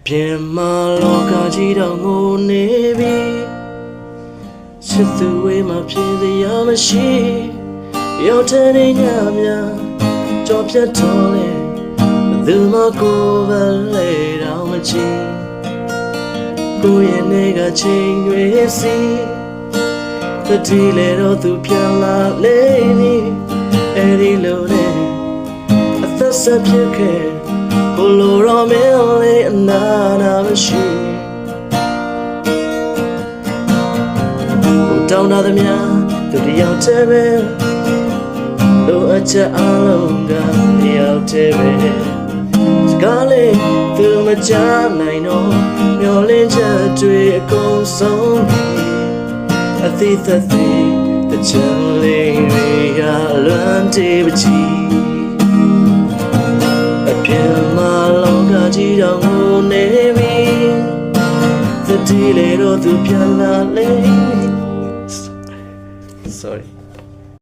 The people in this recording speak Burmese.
ပြင်မာလောကကြီးတော့ငိုနေပြီချစ်သူဝေးမှာဖြစ်စရာမရှိရောက်တဲ့ညများကြော်ပြတ်တော်လေသူမကိုပဲလေတော့မချင်ကိုရဲ့နေကချိန်တွေစီတတိလေတော့သူပြန်လာလေနီအဲ့ဒီလိုနဲ့အသက်ဆက်ဖြစ်ခဲ့ကိုလိုတော့မင်းလေးအနာနာမရှိကိုတောင်းတာသမျှသူတယောက်တည်းပဲလိုအပ်ချက်အလုံးကတယောက်တည်းပဲစကားလေးသူမကြားနိုင်တော့မျောလင်းချက်တွေအကုန်ဆုံးအသေးသေးတချင်လေးတွေကလွမ်းတေးပချီအပြင်မှာလောကကြီးတော့ငိုနေပြီသတိလေးတော့သူပြန်လာလေ sorry